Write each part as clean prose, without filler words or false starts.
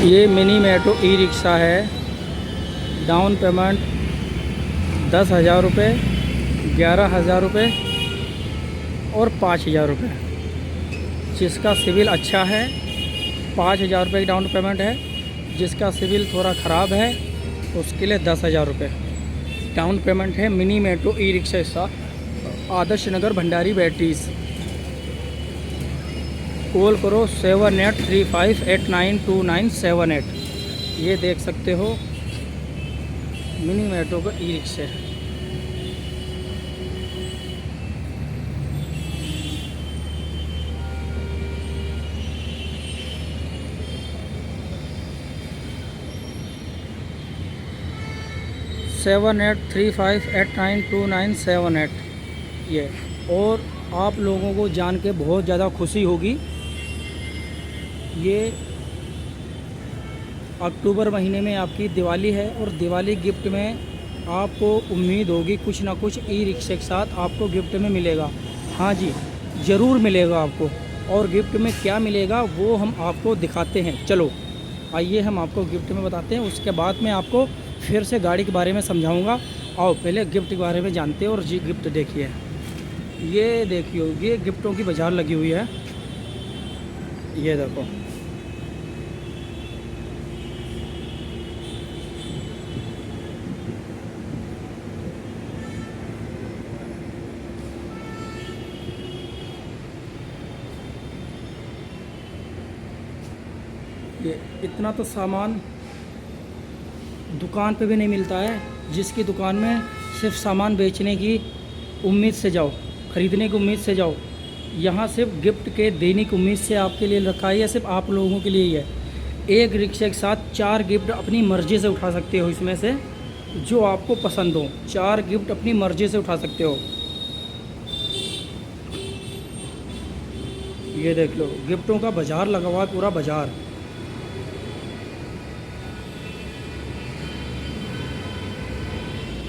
ये mini metro e rickshaw है। Down payment 10,000 रुपये, 11,000 रुपये और 5,000 रुपये। जिसका सिविल अच्छा है 5,000 रुपये की डाउन पेमेंट है। जिसका सिविल थोड़ा ख़राब है उसके लिए 10,000 रुपये डाउन पेमेंट है। मिनी मेट्रो ई रिक्शा आदर्श नगर भंडारी बैटरीज। कॉल करो 7835892978। ये देख सकते हो मिनी मेट्रो का ई रिक्शा। 7835892978 ये। और आप लोगों को जान के बहुत ज़्यादा खुशी होगी। ये अक्टूबर महीने में आपकी दिवाली है और दिवाली गिफ्ट में आपको उम्मीद होगी कुछ ना कुछ ई रिक्शे के साथ आपको गिफ्ट में मिलेगा। हाँ जी, ज़रूर मिलेगा आपको। और गिफ्ट में क्या मिलेगा वो हम आपको दिखाते हैं। चलो आइए हम आपको गिफ्ट में बताते हैं, उसके बाद मैं आपको फिर से गाड़ी के बारे में समझाऊंगा। आओ पहले गिफ्ट के बारे में जानते हैं। और जी गिफ्ट देखिए, ये देखिए ये गिफ्टों की बाज़ार लगी हुई है। ये देखो ये इतना तो सामान दुकान पे भी नहीं मिलता है। जिसकी दुकान में सिर्फ सामान बेचने की उम्मीद से जाओ, ख़रीदने की उम्मीद से जाओ, यहाँ सिर्फ गिफ्ट के देने की उम्मीद से आपके लिए रखा है। या सिर्फ आप लोगों के लिए ही है। एक रिक्शे के साथ 4 गिफ्ट अपनी मर्ज़ी से उठा सकते हो। इसमें से जो आपको पसंद हो 4 गिफ्ट अपनी मर्ज़ी से उठा सकते हो। ये देख लो गिफ्टों का बाज़ार लगा हुआ है, पूरा बाज़ार।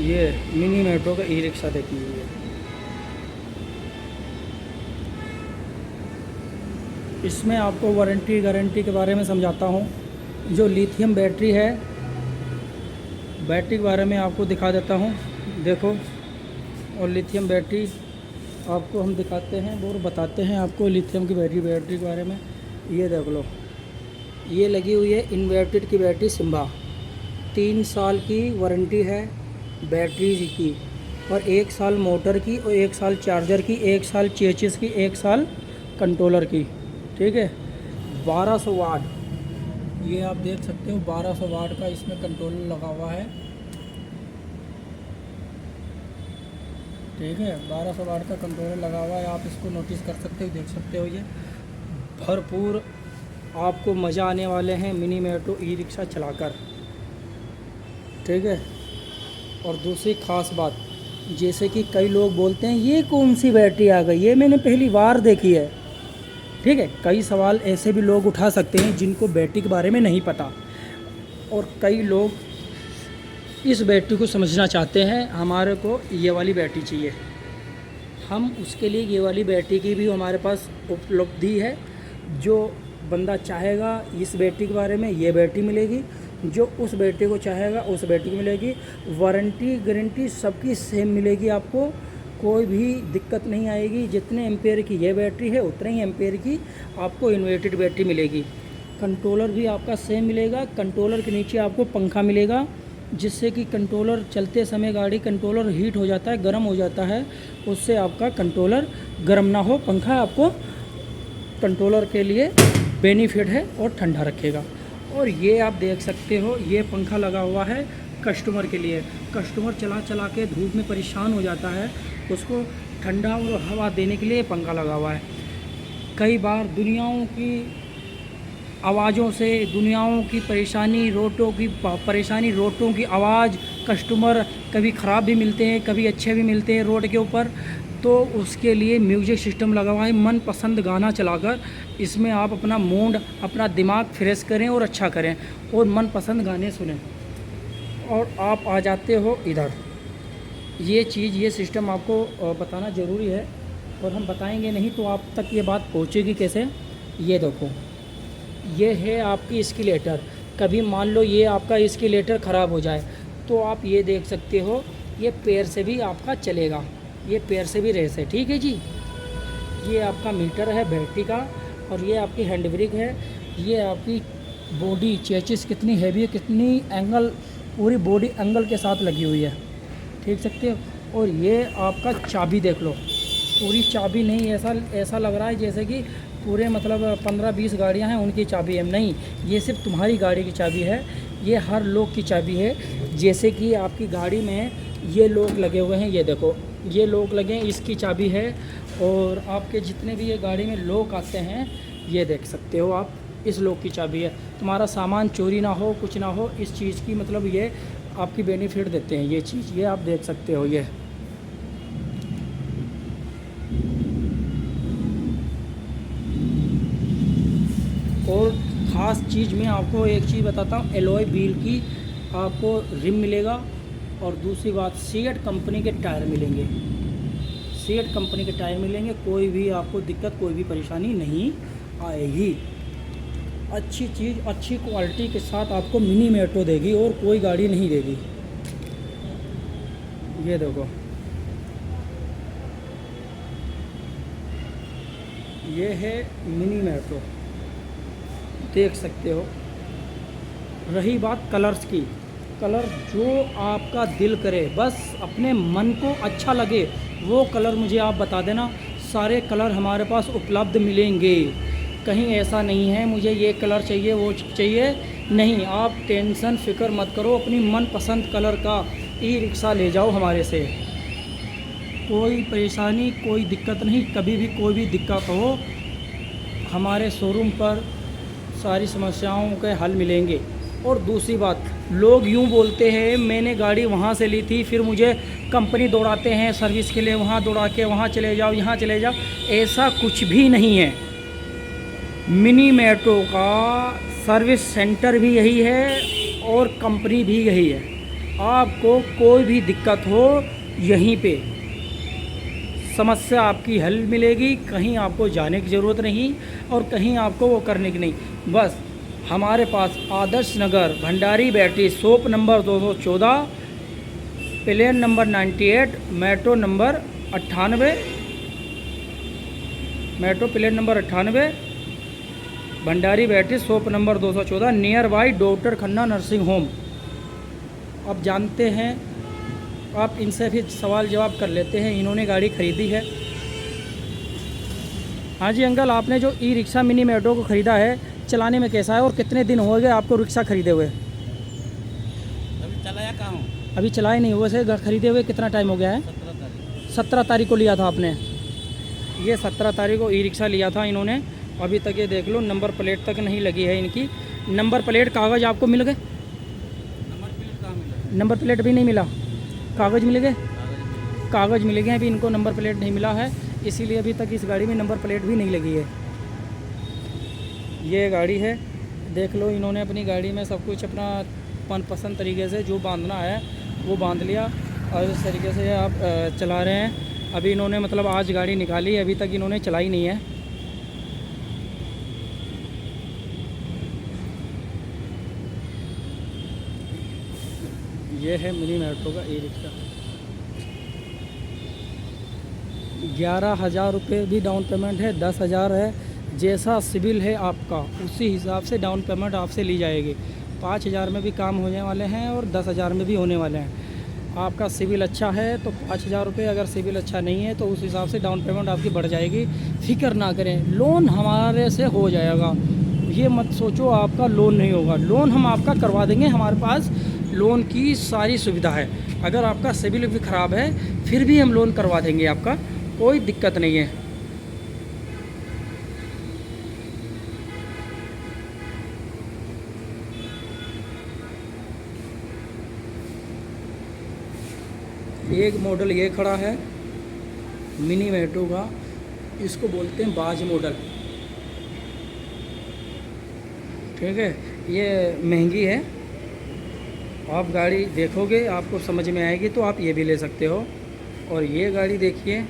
ये मिनी मेट्रो का ई रिक्शा देखिए। ये इसमें आपको वारंटी गारंटी के बारे में समझाता हूँ। जो लिथियम बैटरी है, बैटरी के बारे में आपको दिखा देता हूँ। देखो, और लिथियम बैटरी आपको हम दिखाते हैं और बताते हैं आपको लिथियम की बैटरी के बारे में। ये देख लो, ये लगी हुई है इन्वर्टेड की बैटरी सिम्बा। 3 साल की वारंटी है बैटरी की, और 1 साल मोटर की, और 1 साल चार्जर की, 1 साल चेचिस की, 1 साल कंट्रोलर की। ठीक है। 1200 वाट, ये आप देख सकते हो 1200 वाट का इसमें कंट्रोलर लगा हुआ है। ठीक है, 1200 वाट का कंट्रोलर लगा हुआ है। आप इसको नोटिस कर सकते हो, देख सकते हो। ये भरपूर आपको मज़ा आने वाले हैं मिनी मेट्रो ई रिक्शा चलाकर। ठीक है। और दूसरी ख़ास बात, जैसे कि कई लोग बोलते हैं ये कौन सी बैटरी आ गई, ये मैंने पहली बार देखी है। ठीक है, कई सवाल ऐसे भी लोग उठा सकते हैं जिनको बैटरी के बारे में नहीं पता। और कई लोग इस बैटरी को समझना चाहते हैं, हमारे को ये वाली बैटरी चाहिए। हम उसके लिए ये वाली बैटरी की भी हमारे पास उपलब्धि है। जो बंदा चाहेगा इस बैटरी के बारे में, ये बैटरी मिलेगी। जो उस बैटरी को चाहेगा उस बैटरी की मिलेगी। वारंटी गारंटी सबकी सेम मिलेगी आपको, कोई भी दिक्कत नहीं आएगी। जितने एम्पेयर की ये बैटरी है उतने ही एम्पेयर की आपको इन्वर्टेड बैटरी मिलेगी। कंट्रोलर भी आपका सेम मिलेगा। कंट्रोलर के नीचे आपको पंखा मिलेगा, जिससे कि कंट्रोलर चलते समय गाड़ी कंट्रोलर हीट हो जाता है, गर्म हो जाता है, उससे आपका कंट्रोलर गर्म ना हो। पंखा आपको कंट्रोलर के लिए बेनिफिट है और ठंडा रखेगा। और ये आप देख सकते हो, ये पंखा लगा हुआ है कस्टमर के लिए। कस्टमर चला चला के धूप में परेशान हो जाता है, उसको ठंडा और हवा देने के लिए पंखा लगा हुआ है। कई बार दुनियाओं की आवाज़ों से, दुनियाओं की परेशानी, रोटों की आवाज़, कस्टमर कभी ख़राब भी मिलते हैं, कभी अच्छे भी मिलते हैं रोड के ऊपर। तो उसके लिए म्यूजिक सिस्टम लगा हुआ है। मनपसंद गाना चलाकर इसमें आप अपना मूड, अपना दिमाग फ्रेश करें और अच्छा करें और मनपसंद गाने सुनें। और आप आ जाते हो इधर। ये चीज़, ये सिस्टम आपको बताना ज़रूरी है, और हम बताएंगे नहीं तो आप तक ये बात पहुँचेगी कैसे। ये देखो, ये है आपकी एस्केलेटर। कभी मान लो ये आपका एस्केलेटर ख़राब हो जाए तो आप ये देख सकते हो, ये पैर से भी आपका चलेगा, ये पैर से भी रेस है। ठीक है जी। ये आपका मीटर है बैटरी का, और ये आपकी हैंड ब्रेक है। ये आपकी बॉडी चेचिस कितनी हैवी है, कितनी एंगल, पूरी बॉडी एंगल के साथ लगी हुई है, देख सकते हो। और ये आपका चाबी देख लो, पूरी चाबी नहीं, ऐसा लग रहा है जैसे कि पूरे मतलब 15-20 गाड़ियां हैं उनकी चाबी है, नहीं, ये सिर्फ तुम्हारी गाड़ी की चाबी है। ये हर लोग की चाबी है। जैसे कि आपकी गाड़ी में ये लोग लगे हुए हैं, ये देखो ये लोग लगे हैं, इसकी चाबी है। और आपके जितने भी ये गाड़ी में लोग आते हैं, ये देख सकते हो आप, इस लोग की चाबी है। तुम्हारा सामान चोरी ना हो, कुछ ना हो, इस चीज़ की मतलब ये आपकी बेनिफिट देते हैं ये चीज़, ये आप देख सकते हो। ये और ख़ास चीज़ मैं आपको एक चीज़ बताता हूँ, एलॉय व्हील की आपको रिम मिलेगा। और दूसरी बात, सीएट कंपनी के टायर मिलेंगे, सीएट कंपनी के टायर मिलेंगे। कोई भी आपको दिक्कत, कोई भी परेशानी नहीं आएगी। अच्छी चीज़, अच्छी क्वालिटी के साथ आपको मिनी मेट्रो देगी और कोई गाड़ी नहीं देगी। ये देखो, ये है मिनी मेट्रो, देख सकते हो। रही बात कलर्स की, कलर जो आपका दिल करे, बस अपने मन को अच्छा लगे वो कलर मुझे आप बता देना। सारे कलर हमारे पास उपलब्ध मिलेंगे। कहीं ऐसा नहीं है मुझे ये कलर चाहिए वो चाहिए, नहीं, आप टेंशन फ़िक्र मत करो। अपनी मनपसंद कलर का ई रिक्शा ले जाओ हमारे से, कोई परेशानी, कोई दिक्कत नहीं। कभी भी कोई भी दिक्कत हो, हमारे शोरूम पर सारी समस्याओं के हल मिलेंगे। और दूसरी बात, लोग यूँ बोलते हैं मैंने गाड़ी वहाँ से ली थी, फिर मुझे कंपनी दौड़ाते हैं सर्विस के लिए, वहाँ दौड़ा के वहाँ चले जाओ, यहाँ चले जाओ। ऐसा कुछ भी नहीं है। मिनी मेट्रो का सर्विस सेंटर भी यही है और कंपनी भी यही है। आपको कोई भी दिक्कत हो, यहीं पे समस्या आपकी हल मिलेगी। कहीं आपको जाने की ज़रूरत नहीं और कहीं आपको वो करने की नहीं। बस हमारे पास Adarsh Nagar Bhandari battery, shop number 214, plane number 98, metro number 98, metro plane number 98, Bhandari battery, shop number 214, near by doctor Khanna nursing home. आप जानते हैं, आप इनसे भी सवाल जवाब कर लेते हैं। इन्होंने गाड़ी ख़रीदी है। हाँ जी अंकल, आपने जो ई रिक्शा मिनी मेट्रो को ख़रीदा है, चलाने में कैसा है और कितने दिन हो गए आपको रिक्शा ख़रीदे हुए? अभी चलाया कहाँ हूँ? अभी चलाए नहीं, वैसे ख़रीदे हुए कितना टाइम हो गया है? 17 तारीख को लिया था आपने। ये 17 तारीख को ई रिक्शा लिया था इन्होंने। अभी तक ये देख लो, नंबर प्लेट तक नहीं लगी है इनकी। नंबर प्लेट कागज़ आपको मिल गए? नंबर प्लेट कहाँ मिला? नंबर प्लेट भी नहीं मिला, कागज़ मिल गए? कागज़ मिल गए, अभी इनको नंबर प्लेट नहीं मिला है, इसीलिए अभी तक इस गाड़ी में नंबर प्लेट भी नहीं लगी है। ये गाड़ी है, देख लो, इन्होंने अपनी गाड़ी में सब कुछ अपना मनपसंद तरीके से जो बांधना है वो बांध लिया और इस तरीके से आप चला रहे हैं। अभी इन्होंने मतलब आज गाड़ी निकाली, अभी तक इन्होंने चलाई नहीं है। ये है मिनी मेट्रो का ई रिक्शा। 11,000 रुपये भी डाउन पेमेंट है, 10,000 है। जैसा सिविल है आपका उसी हिसाब से डाउन पेमेंट आपसे ली जाएगी। 5,000 में भी काम होने वाले हैं और 10,000 में भी होने वाले हैं। आपका सिविल अच्छा है तो 5,000 रुपये, अगर सिविल अच्छा नहीं है तो उस हिसाब से डाउन पेमेंट आपकी बढ़ जाएगी। फ़िक्र ना करें, लोन हमारे से हो जाएगा। ये मत सोचो आपका लोन नहीं होगा, लोन हम आपका करवा देंगे। हमारे पास लोन की सारी सुविधा है। अगर आपका सिविल भी ख़राब है फिर भी हम लोन करवा देंगे आपका, कोई दिक्कत नहीं है। एक मॉडल ये खड़ा है मिनी मेट्रो का, इसको बोलते हैं बाज मॉडल। ठीक है, ये महंगी है, आप गाड़ी देखोगे आपको समझ में आएगी तो आप ये भी ले सकते हो। और ये गाड़ी देखिए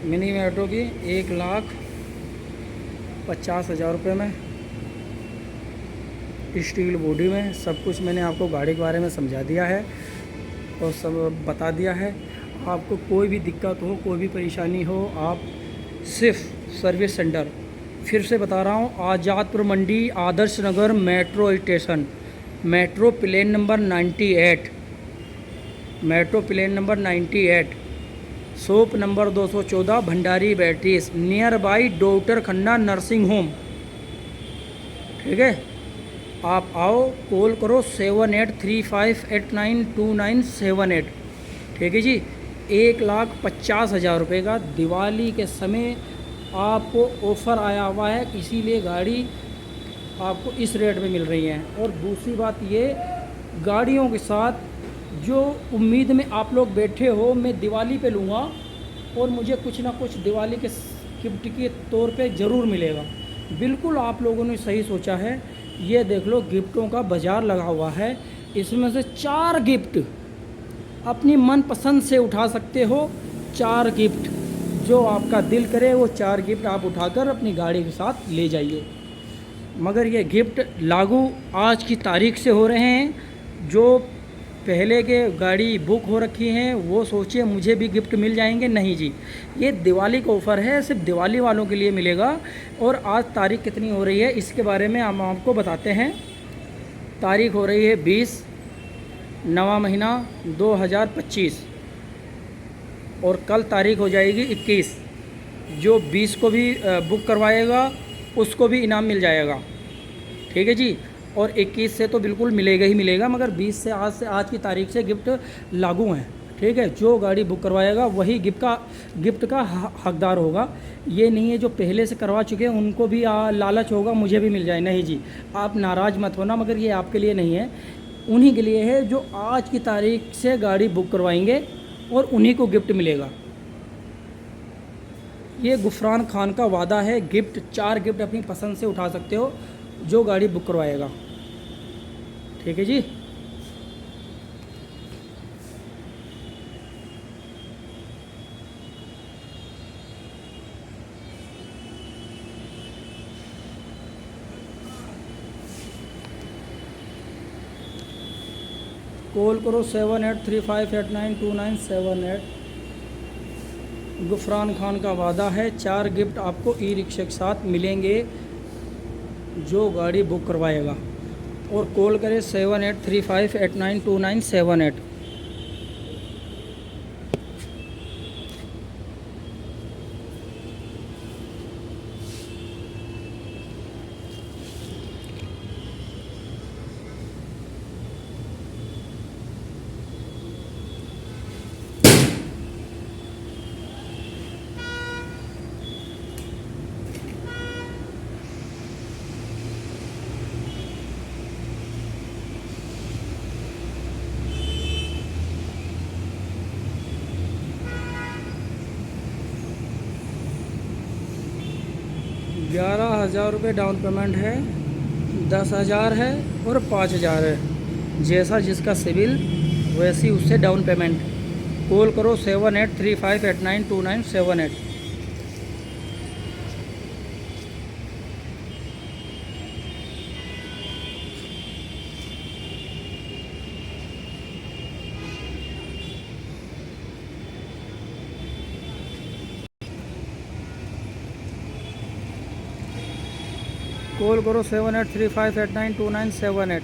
मिनी मेट्रो की, 1,50,000 रुपये में स्टील बॉडी में। सब कुछ मैंने आपको गाड़ी के बारे में समझा दिया है और सब बता दिया है। आपको कोई भी दिक्कत हो, कोई भी परेशानी हो, आप सिर्फ सर्विस सेंटर, फिर से बता रहा हूँ, Azadpur Mandi, Adarsh Nagar, metro station, metro plane number 98, metro plane number 98, shop number 214, Bhandari batteries, near by doctor Khanna nursing home. ठीक है, आप आओ, कॉल करो 7835892978। ठीक है जी। 1,50,000 रुपये का दिवाली के समय आपको ऑफ़र आया हुआ है, इसीलिए गाड़ी आपको इस रेट में मिल रही है। और दूसरी बात ये, गाड़ियों के साथ जो उम्मीद में आप लोग बैठे हो मैं दिवाली पे लूँगा और मुझे कुछ ना कुछ दिवाली के गिफ्ट के तौर पे ज़रूर मिलेगा, बिल्कुल आप लोगों ने सही सोचा है। ये देख लो, गिफ्टों का बाज़ार लगा हुआ है। इसमें से 4 गिफ्ट अपनी मनपसंद से उठा सकते हो। 4 गिफ्ट जो आपका दिल करे वो 4 गिफ्ट आप उठाकर अपनी गाड़ी के साथ ले जाइए। मगर ये गिफ्ट लागू आज की तारीख से हो रहे हैं। जो पहले के गाड़ी बुक हो रखी हैं वो सोचिए मुझे भी गिफ्ट मिल जाएंगे, नहीं जी, ये दिवाली का ऑफ़र है, सिर्फ दिवाली वालों के लिए मिलेगा। और आज तारीख कितनी हो रही है इसके बारे में हम आपको बताते हैं। तारीख हो रही है 20 नवा महीना 2025 और कल तारीख हो जाएगी 21। जो 20 को भी बुक करवाएगा उसको भी इनाम मिल जाएगा। ठीक है जी। और 21 से तो बिल्कुल मिलेगा ही मिलेगा, मगर 20 से आज की तारीख से गिफ्ट लागू हैं। ठीक है, जो गाड़ी बुक करवाएगा वही गिफ्ट का हकदार होगा। ये नहीं है जो पहले से करवा चुके हैं उनको भी लालच होगा मुझे भी मिल जाए, नहीं जी, आप नाराज़ मत होना। मगर ये आपके लिए नहीं है, उन्हीं के लिए है जो आज की तारीख से गाड़ी बुक करवाएंगे और उन्हीं को गिफ्ट मिलेगा। ये गुफरान खान का वादा है। गिफ्ट 4 गिफ्ट अपनी पसंद से उठा सकते हो जो गाड़ी बुक करवाएगा। ठीक है जी। कॉल करो 7835892978। गुफरान खान का वादा है 4 गिफ्ट आपको ई रिक्शा के साथ मिलेंगे जो गाड़ी बुक करवाएगा। और कॉल करें 7835892978। ₹11,000 डाउन पेमेंट है, 10,000 है और 5,000 है। जैसा जिसका सिविल वैसी उससे डाउन पेमेंट। कॉल करो 7835892978। कॉल करो 7835892978।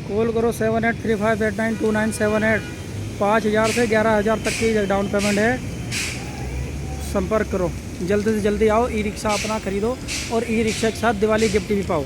कॉल करो 7835892978। 5,000 से 11,000 तक की डाउन पेमेंट है। संपर्क करो, जल्दी से जल्दी आओ, ई रिक्शा अपना खरीदो और ई रिक्शा के साथ दिवाली गिफ्ट भी पाओ।